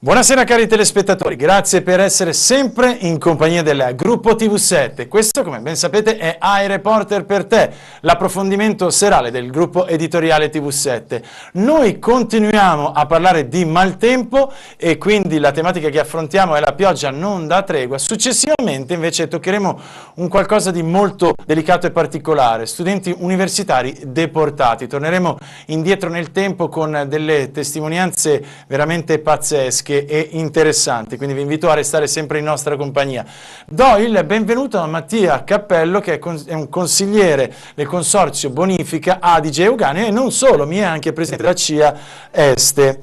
Buonasera cari telespettatori, grazie per essere sempre in compagnia del gruppo TV7. Questo, come ben sapete, è iReporter per te, l'approfondimento serale del gruppo editoriale TV7. Noi continuiamo a parlare di maltempo e quindi la tematica che affrontiamo è la pioggia non dà tregua. Successivamente invece toccheremo un qualcosa di molto delicato e particolare, studenti universitari deportati. Torneremo indietro nel tempo con delle testimonianze veramente pazzesche e interessanti, quindi vi invito a restare sempre in nostra compagnia. Do il benvenuto a Mattia Cappello, che è un consigliere del consorzio Bonifica Adige e Euganea e non solo, mi è anche presidente della CIA Este,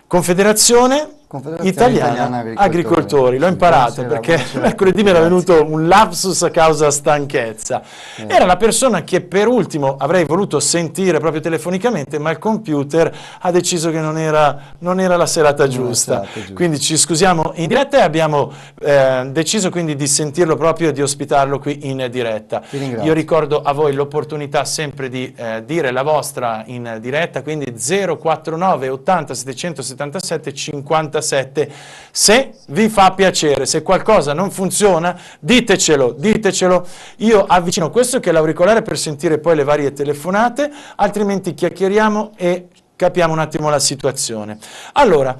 Confederazione Italiana Agricoltori. L'ho imparato perché mercoledì mi era venuto un lapsus a causa stanchezza. Era la persona che per ultimo avrei voluto sentire proprio telefonicamente, ma il computer ha deciso che non era la serata giusta. Quindi ci scusiamo in diretta e abbiamo deciso quindi di sentirlo proprio e di ospitarlo qui in diretta. Io ricordo a voi l'opportunità sempre di dire la vostra in diretta, quindi 049 80 777 50 se vi fa piacere. Se qualcosa non funziona, ditecelo. Io avvicino questo che è l'auricolare per sentire poi le varie telefonate, altrimenti chiacchieriamo e capiamo un attimo la situazione. Allora,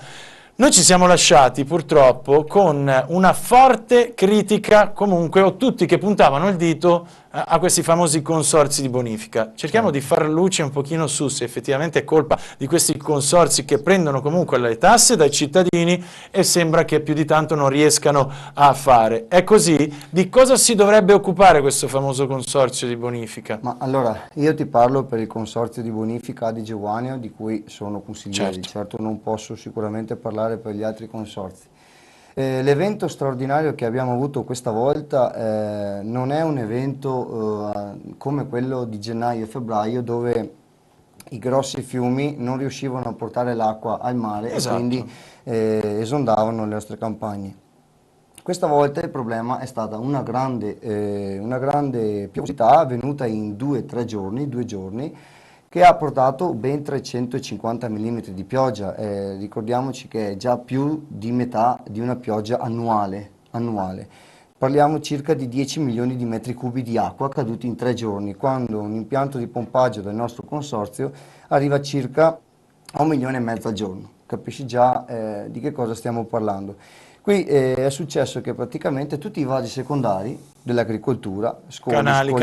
noi ci siamo lasciati purtroppo con una forte critica, comunque, o tutti che puntavano il dito a questi famosi consorzi di bonifica. Cerchiamo di far luce un pochino su se effettivamente è colpa di questi consorzi che prendono comunque le tasse dai cittadini e sembra che più di tanto non riescano a fare. È così? Di cosa si dovrebbe occupare questo famoso consorzio di bonifica? Ma allora, io ti parlo per il consorzio di bonifica Adige e Euganea, di cui sono consigliere. Certo non posso sicuramente parlare per gli altri consorzi. L'evento straordinario che abbiamo avuto questa volta non è un evento come quello di gennaio e febbraio, dove i grossi fiumi non riuscivano a portare l'acqua al mare e quindi esondavano le nostre campagne. Questa volta il problema è stata una grande piovosità avvenuta in 2 giorni, che ha portato ben 350 mm di pioggia. Ricordiamoci che è già più di metà di una pioggia annuale. Parliamo circa di 10 milioni di metri cubi di acqua caduti in 3 giorni, quando un impianto di pompaggio del nostro consorzio arriva circa a 1,5 milioni al giorno. Capisci già di che cosa stiamo parlando. Qui è successo che praticamente tutti i vasi secondari dell'agricoltura, canali,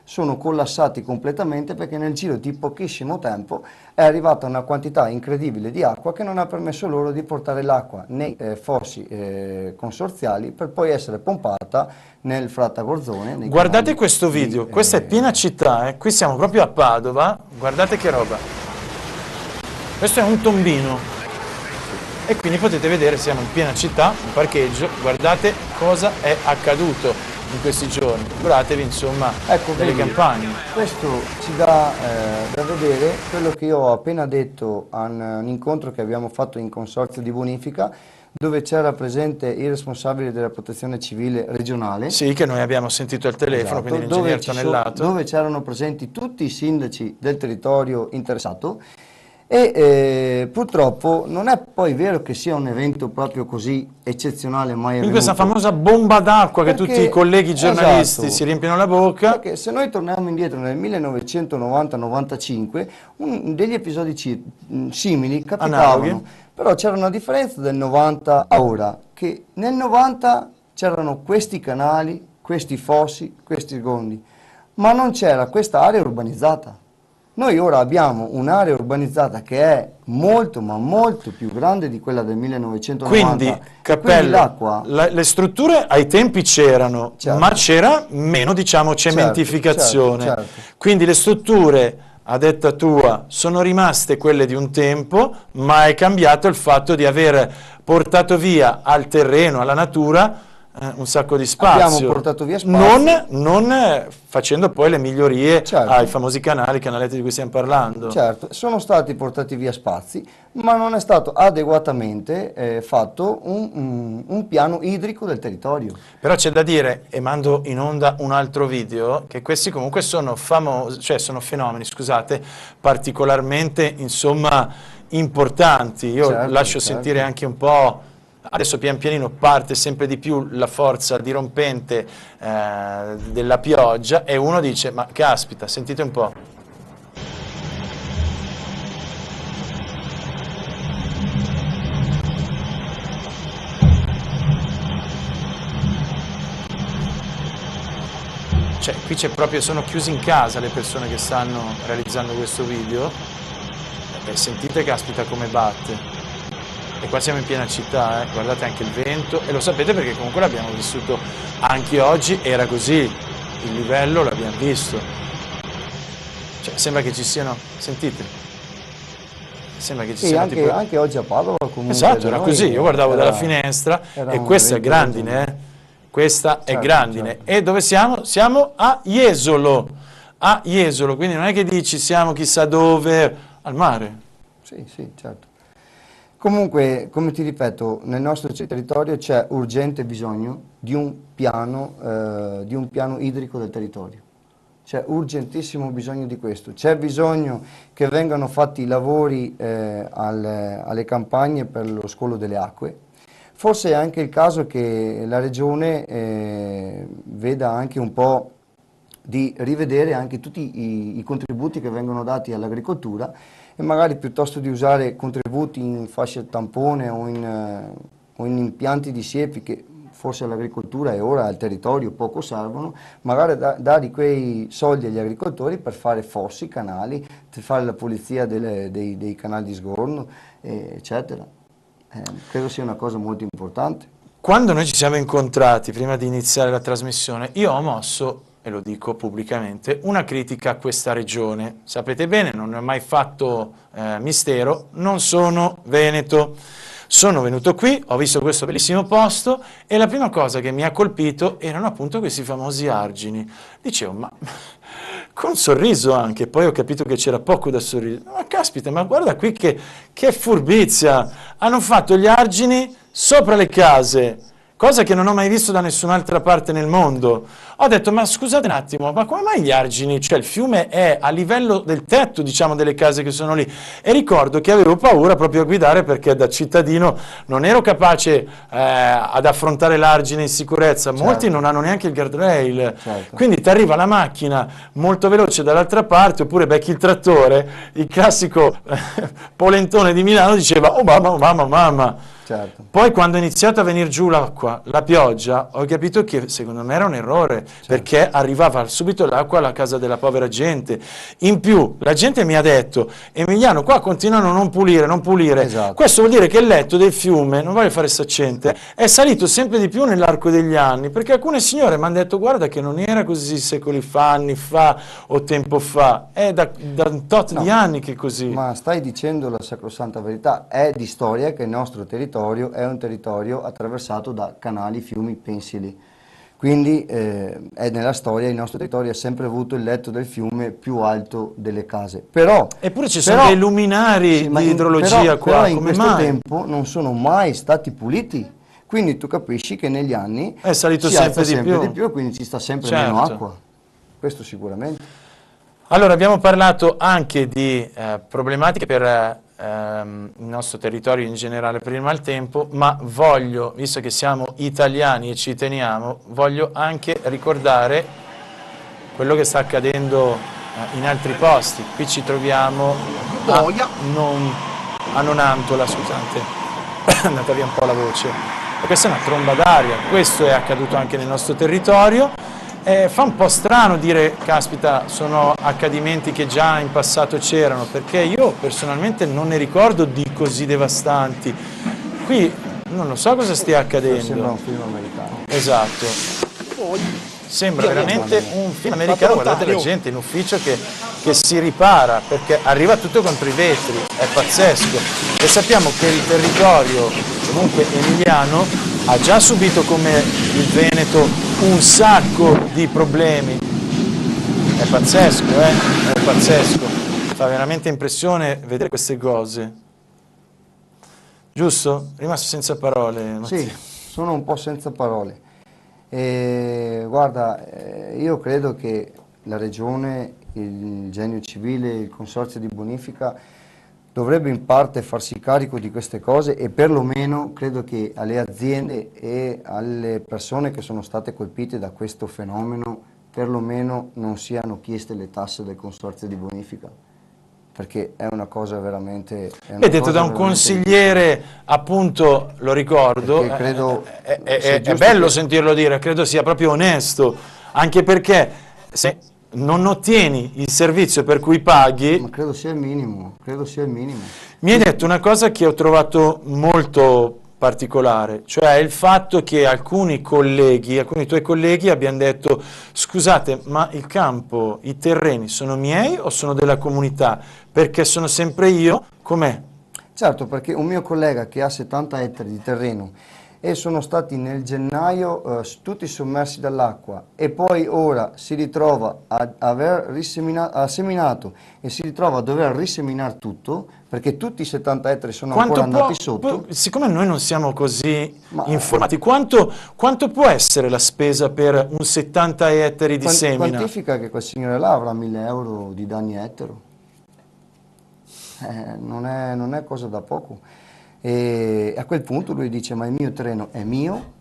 sono collassati completamente, perché nel giro di pochissimo tempo è arrivata una quantità incredibile di acqua che non ha permesso loro di portare l'acqua nei fossi consorziali per poi essere pompata nel Frattagorzone. Guardate questo video, questa è piena città, qui siamo proprio a Padova, guardate che roba. Questo è un tombino. E quindi potete vedere, siamo in piena città, un parcheggio, guardate cosa è accaduto in questi giorni, guardatevi insomma delle campagne. Questo ci dà da vedere quello che io ho appena detto a un incontro che abbiamo fatto in consorzio di bonifica, dove c'era presente il responsabile della protezione civile regionale. Sì, che noi abbiamo sentito al telefono, quindi l'ingegner Tonellato. Dove c'erano presenti tutti i sindaci del territorio interessato. E purtroppo non è poi vero che sia un evento proprio così eccezionale mai avvenuto. Questa famosa bomba d'acqua che tutti i colleghi giornalisti si riempiono la bocca. Perché se noi torniamo indietro nel 1990-95, degli episodi simili capitavano, però c'era una differenza del 90 a ora, che nel 90 c'erano questi canali, questi fossi, questi gondi, ma non c'era questa area urbanizzata. Noi ora abbiamo un'area urbanizzata che è molto, ma molto più grande di quella del 1990. Quindi, Cappello, le strutture ai tempi c'erano, ma c'era meno, diciamo, cementificazione. Certo. Quindi le strutture, a detta tua, sono rimaste quelle di un tempo, ma è cambiato il fatto di aver portato via al terreno, alla natura, un sacco di spazio. Abbiamo portato via spazio. Non facendo poi le migliorie ai famosi canaletti di cui stiamo parlando. Certo, sono stati portati via spazi, ma non è stato adeguatamente fatto un piano idrico del territorio. Però c'è da dire, e mando in onda un altro video, che questi comunque sono fenomeni, scusate, particolarmente, insomma, importanti. Io Certo, lascio certo. sentire anche un po', adesso pian pianino parte sempre di più la forza dirompente della pioggia e uno dice, ma caspita, sentite un po'. Cioè, qui c'è proprio, sono chiusi in casa le persone che stanno realizzando questo video. E sentite, caspita, come batte. E qua siamo in piena città, guardate anche il vento. E lo sapete perché comunque l'abbiamo vissuto anche oggi, era così. Il livello l'abbiamo visto. Cioè, sembra che ci siano, sentite? Sembra che ci siano anche, anche oggi a Padova comunque. Esatto, era così. Io guardavo dalla finestra e questa è grandine, Questa è grandine. Certo. E dove siamo? Siamo a Jesolo. A Jesolo, quindi non è che dici siamo chissà dove, al mare. Sì, sì, certo. Comunque, come ti ripeto, nel nostro territorio c'è urgente bisogno di un piano idrico del territorio. C'è urgentissimo bisogno di questo. C'è bisogno che vengano fatti i lavori alle campagne per lo scolo delle acque. Forse è anche il caso che la Regione veda anche un po' di rivedere anche tutti i contributi che vengono dati all'agricoltura e magari piuttosto di usare contributi in fasce tampone o in impianti di siepi che forse all'agricoltura e ora al territorio poco servono, magari dare quei soldi agli agricoltori per fare fossi, canali, per fare la pulizia dei canali di sgorno, eccetera. Credo sia una cosa molto importante. Quando noi ci siamo incontrati prima di iniziare la trasmissione, io ho mosso, e lo dico pubblicamente, una critica a questa regione. Sapete bene, non ne ho mai fatto mistero, non sono veneto. Sono venuto qui, ho visto questo bellissimo posto e la prima cosa che mi ha colpito erano appunto questi famosi argini. Dicevo, ma con sorriso anche, poi ho capito che c'era poco da sorridere. Ma caspita, ma guarda qui che furbizia! Hanno fatto gli argini sopra le case, cosa che non ho mai visto da nessun'altra parte nel mondo. Ho detto, ma scusate un attimo, ma come mai gli argini? Cioè il fiume è a livello del tetto, diciamo, delle case che sono lì. E ricordo che avevo paura proprio a guidare perché da cittadino non ero capace ad affrontare l'argine in sicurezza. Certo. Molti non hanno neanche il guardrail. Certo. Quindi ti arriva la macchina molto veloce dall'altra parte, oppure becchi il trattore, il classico polentone di Milano diceva, oh mamma, oh mamma, oh mamma. Certo. Poi quando è iniziato a venire giù l'acqua, la pioggia, ho capito che secondo me era un errore, perché arrivava subito l'acqua alla casa della povera gente. In più, la gente mi ha detto, Emiliano, qua continuano a non pulire, non pulire. Esatto. Questo vuol dire che il letto del fiume, non voglio fare saccente, è salito sempre di più nell'arco degli anni, perché alcune signore mi hanno detto, guarda che non era così secoli fa, anni fa o tempo fa, è da un tot di anni che è così. Ma stai dicendo la sacrosanta verità, è di storia che il nostro territorio è un territorio attraversato da canali, fiumi, pensili. Quindi è nella storia, il nostro territorio ha sempre avuto il letto del fiume più alto delle case. Però, eppure ci sono dei luminari di idrologia qua, però in come questo mai? tempo non sono mai stati puliti. Quindi tu capisci che negli anni È salito si sempre alza di più. di più e quindi ci sta sempre Certo. meno acqua. Questo sicuramente. Allora, abbiamo parlato anche di problematiche per il nostro territorio in generale per il maltempo, ma voglio, visto che siamo italiani e ci teniamo, voglio anche ricordare quello che sta accadendo in altri posti. Qui ci troviamo a Nonantola, scusate, è andata via un po' la voce. E questa è una tromba d'aria, questo è accaduto anche nel nostro territorio. Fa un po' strano dire, caspita, sono accadimenti che già in passato c'erano, perché io personalmente non ne ricordo di così devastanti. Qui non lo so cosa stia accadendo. Sembra un film americano. Esatto. Sembra veramente un film americano, guardate la gente in ufficio che si ripara, perché arriva tutto contro i vetri, è pazzesco. E sappiamo che il territorio, comunque emiliano, ha già subito come il Veneto un sacco di problemi. È pazzesco, è pazzesco. Fa veramente impressione vedere queste cose. Giusto? Rimasto senza parole, Mattia. Sì, sono un po' senza parole. Guarda, io credo che la Regione, il Genio Civile, il Consorzio di Bonifica dovrebbe in parte farsi carico di queste cose e perlomeno credo che alle aziende e alle persone che sono state colpite da questo fenomeno perlomeno non siano chieste le tasse del consorzio di bonifica, perché è una cosa veramente... È detto da un consigliere, appunto, lo ricordo, credo è bello sentirlo dire, credo sia proprio onesto, anche perché se non ottieni il servizio per cui paghi... Ma credo sia il minimo, credo sia il minimo. Mi hai detto una cosa che ho trovato molto particolare, cioè il fatto che alcuni tuoi colleghi abbiano detto: scusate, ma il campo, i terreni sono miei o sono della comunità? Perché sono sempre io, com'è? Certo, perché un mio collega che ha 70 ettari di terreno e sono stati nel gennaio tutti sommersi dall'acqua e poi ora si ritrova ha seminato e si ritrova a dover riseminare tutto perché tutti i 70 ettari sono ancora andati sotto. Siccome noi non siamo così informati, quanto può essere la spesa per un 70 ettari di semina? Quantifica che quel signore là avrà 1000 euro di danni ettaro. Non è cosa da poco. E a quel punto lui dice: ma il mio terreno è mio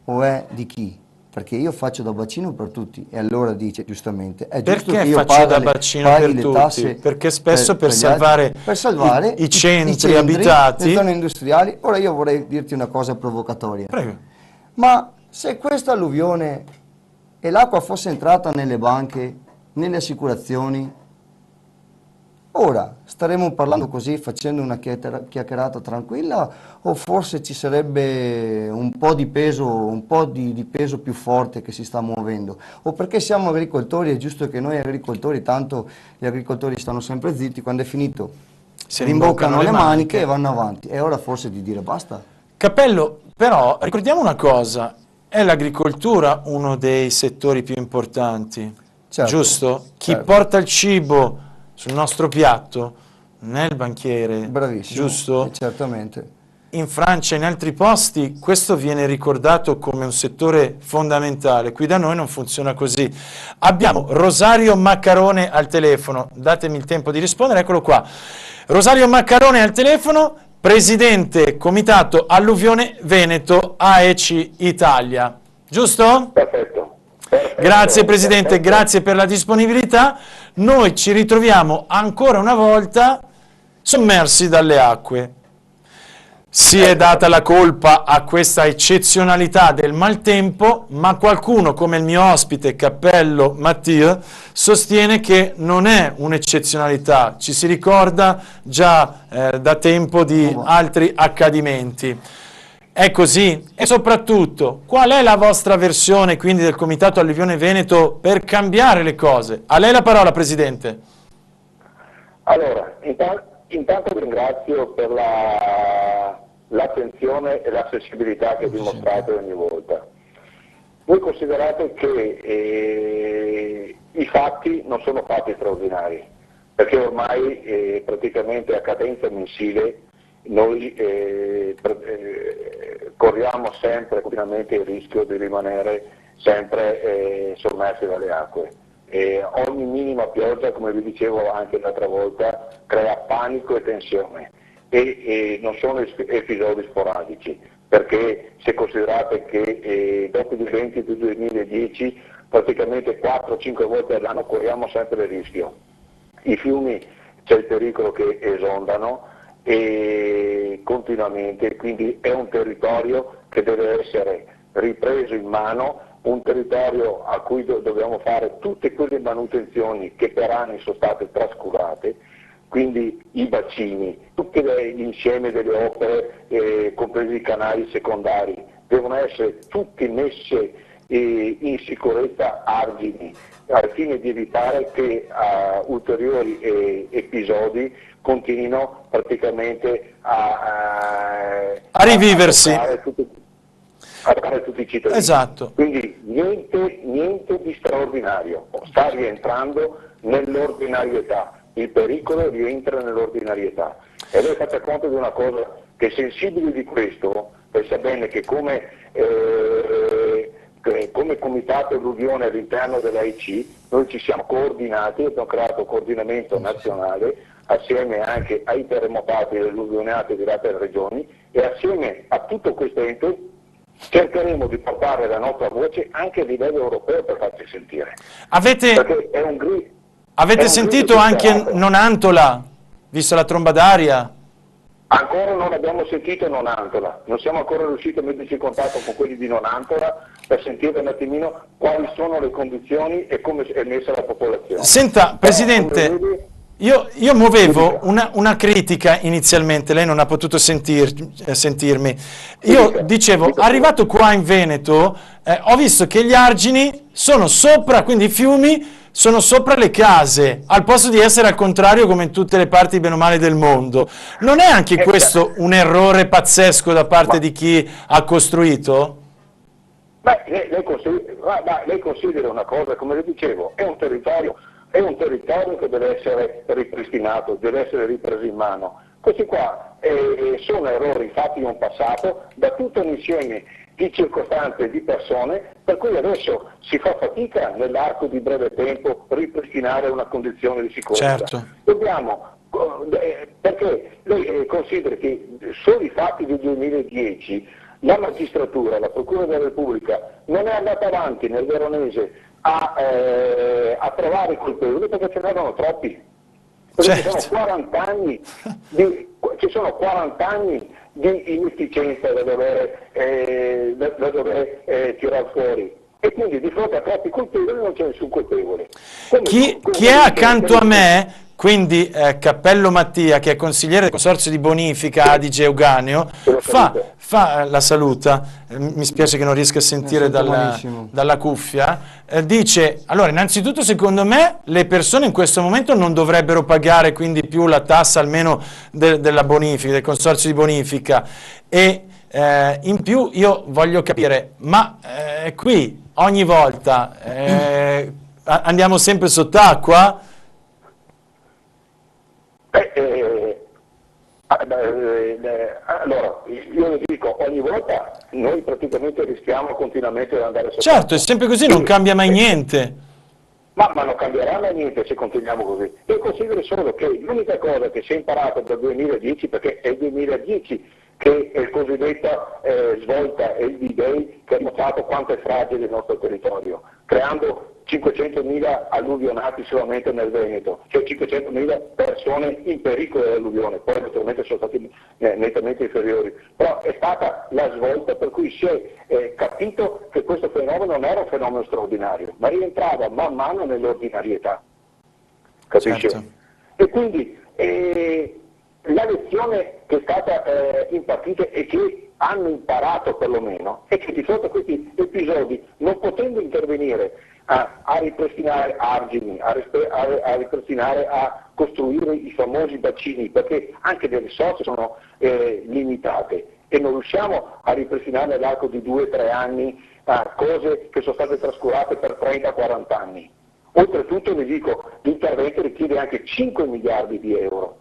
o è di chi? Perché io faccio da bacino per tutti. E allora dice giustamente: è giusto che io faccio da bacino per tutti? Tasse perché spesso per salvare i centri abitati, le zone industriali. Ora io vorrei dirti una cosa provocatoria. Prego. Ma se questa alluvione e l'acqua fosse entrata nelle banche, nelle assicurazioni, ora staremmo parlando così, facendo una chiacchierata tranquilla, o forse ci sarebbe un po' di peso più forte che si sta muovendo? O perché siamo agricoltori, è giusto che noi agricoltori, tanto gli agricoltori stanno sempre zitti, quando è finito si rimboccano le maniche e vanno avanti. È ora forse di dire basta. Cappello, però ricordiamo una cosa, è l'agricoltura uno dei settori più importanti, certo, giusto? Chi certo. porta il cibo sul nostro piatto non è il banchiere, bravissimo, giusto? Certamente. In Francia e in altri posti questo viene ricordato come un settore fondamentale, qui da noi non funziona così. Abbiamo Rosario Maccarone al telefono, datemi il tempo di rispondere, eccolo qua. Rosario Maccarone al telefono, presidente Comitato Alluvione Veneto AEC Italia, giusto? Perfetto. Grazie Presidente, grazie per la disponibilità. Noi ci ritroviamo ancora una volta sommersi dalle acque. Si è data la colpa a questa eccezionalità del maltempo, ma qualcuno come il mio ospite Cappello Mattia sostiene che non è un'eccezionalità, ci si ricorda già da tempo di altri accadimenti. È così? E soprattutto, qual è la vostra versione quindi del Comitato Alluvione Veneto per cambiare le cose? A lei la parola, Presidente. Allora, intanto ringrazio per l'attenzione e la sensibilità che dimostrate ogni volta. Voi considerate che i fatti non sono fatti straordinari, perché ormai praticamente a cadenza mensile noi corriamo sempre continuamente il rischio di rimanere sempre sommersi dalle acque. Ogni minima pioggia, come vi dicevo anche l'altra volta, crea panico e tensione e non sono episodi sporadici, perché se considerate che dopo gli eventi del 2010 praticamente 4-5 volte all'anno corriamo sempre il rischio. I fiumi c'è il pericolo che esondano e continuamente, quindi è un territorio che deve essere ripreso in mano, un territorio a cui dobbiamo fare tutte quelle manutenzioni che per anni sono state trascurate, quindi i bacini, tutto l'insieme delle opere, compresi i canali secondari, devono essere tutti messi in sicurezza argini, al fine di evitare che ulteriori episodi continuino praticamente a riviversi, a fare tutti i cittadini. Esatto. Quindi niente di straordinario, sta rientrando nell'ordinarietà, il pericolo rientra nell'ordinarietà. E voi fate conto di una cosa, che sensibili di questo, pensa bene che come Comitato Alluvione all'interno dell'AIC noi ci siamo coordinati, abbiamo creato un coordinamento nazionale assieme anche ai terremotati e alle alluvionate di altre regioni, e assieme a tutto questo ente cercheremo di portare la nostra voce anche a livello europeo per farci sentire. Perché è un avete sentito anche Nonantola, visto la tromba d'aria? Ancora non abbiamo sentito Nonantola, non siamo ancora riusciti a metterci in contatto con quelli di Nonantola per sentire un attimino quali sono le condizioni e come è messa la popolazione. Senta, Presidente, io muovevo una critica inizialmente, lei non ha potuto sentirmi. Io dicevo, arrivato qua in Veneto, ho visto che gli argini sono sopra, quindi i fiumi sono sopra le case, al posto di essere al contrario come in tutte le parti bene o male del mondo. Non è anche questo un errore pazzesco da parte di chi ha costruito? Beh, lei considera una cosa, come le dicevo, è un territorio che deve essere ripristinato, deve essere ripreso in mano. Questi qua sono errori fatti in un passato da tutto un insieme di circostanze, di persone, per cui adesso si fa fatica nell'arco di breve tempo ripristinare una condizione di sicurezza. Certo. Dobbiamo, perché lei considera che solo i fatti del 2010 la magistratura, la Procura della Repubblica non è andata avanti nel Veronese a trovare i colpevoli perché ce n'erano troppi. Perché Certo. ci sono 40 anni di inefficienza da dover tirare fuori, e quindi di fronte a troppi colpevoli non c'è nessun colpevole. Chi è accanto a me, quindi Cappello Mattia, che è consigliere del Consorzio di Bonifica Adige Euganeo, fa la saluta, mi spiace che non riesca a sentire dalla cuffia, dice, allora innanzitutto secondo me le persone in questo momento non dovrebbero pagare quindi più la tassa almeno della bonifica, del Consorzio di Bonifica, e in più io voglio capire, ma qui ogni volta andiamo sempre sott'acqua? Allora, io le dico, ogni volta noi praticamente rischiamo continuamente di andare sotto. Certo, è sempre così, non cambia mai niente. Ma non cambierà mai niente se continuiamo così. Io considero solo che l'unica cosa che si è imparato dal 2010, perché è il 2010 che è il cosiddetta svolta e il D-Day che ha mostrato quanto è fragile il nostro territorio, creando 500.000 alluvionati solamente nel Veneto, cioè 500.000 persone in pericolo dell'alluvione, poi naturalmente sono stati nettamente inferiori, però è stata la svolta per cui si è capito che questo fenomeno non era un fenomeno straordinario, ma rientrava man mano nell'ordinarietà, capisce? Certo. E quindi la lezione che è stata impartita e che hanno imparato perlomeno è che di fronte a questi episodi, non potendo intervenire a ripristinare argini, a ripristinare, a costruire i famosi bacini, perché anche le risorse sono limitate e non riusciamo a ripristinare nell'arco di 2-3 anni cose che sono state trascurate per 30-40 anni. Oltretutto vi dico, l'intervento richiede anche 5 miliardi di euro.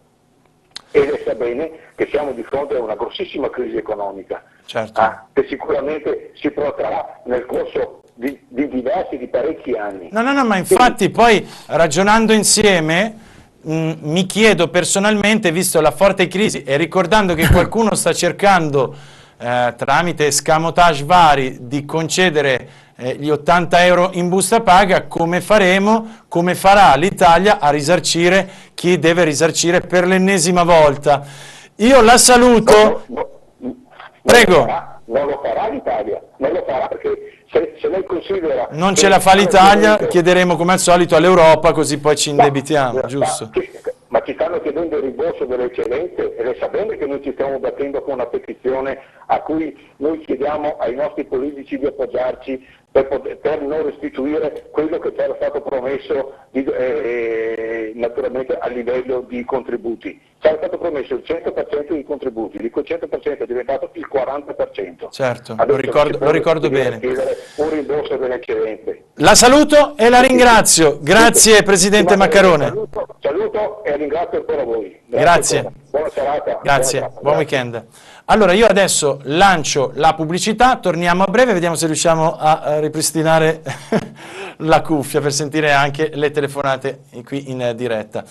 E lei sa bene che siamo di fronte a una grossissima crisi economica, Certo. che sicuramente si protrarrà nel corso di parecchi anni. No, ma infatti poi ragionando insieme mi chiedo personalmente, visto la forte crisi e ricordando che qualcuno sta cercando tramite escamotage vari di concedere gli 80 euro in busta paga, come farà l'Italia a risarcire chi deve risarcire per l'ennesima volta? Io la saluto. Prego. Non lo farà l'Italia, non lo farà perché se lei considera... Non ce la fa l'Italia, chiederemo come al solito all'Europa, così poi ci indebitiamo, giusto? Ma ci stanno chiedendo il rimborso delle eccellenze e lei sa bene che noi ci stiamo battendo con una petizione a cui noi chiediamo ai nostri politici di appoggiarci per non restituire quello che ci era stato promesso naturalmente a livello di contributi. Ci era stato promesso il 100% dei contributi, di quel 100% è diventato il 40%. Certo, lo ricordo bene. Chiedere un rimborso delle eccellenze. La saluto e la ringrazio. Grazie Presidente Maccarone. Saluto e ringrazio ancora voi. Grazie. Buona serata. Grazie, buon weekend. Allora io adesso lancio la pubblicità, torniamo a breve, vediamo se riusciamo a ripristinare la cuffia per sentire anche le telefonate qui in diretta.